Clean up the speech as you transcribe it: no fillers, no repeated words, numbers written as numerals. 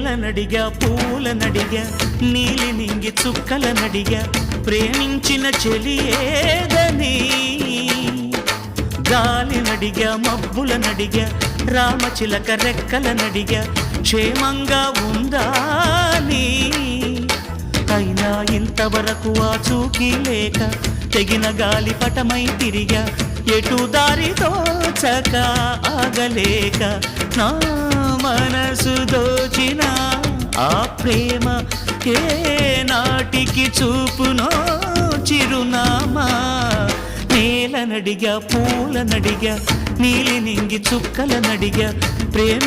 నేలనడిగా పూలనడిగా నీలి నింగి చుక్కలనడిగా ప్రేమించిన చెలియేదని గాలినడిగా మబ్బులనడిగా రామచిలక రెక్కలనడిగా క్షేమంగా ఉందాని అయినా ఇంతవరకు ఆ చూకి లేక తెగిన గాలి పటమై తిరిగా ఎటు దారి తోచక ఆగలేక నా మనసు దోచిన ఆ ప్రేమ ఏ నాటికి చూపునో చిరునామా నేలనడిగా పూలనడిగా నీలి నింగి చుక్కలనడిగా ప్రేమి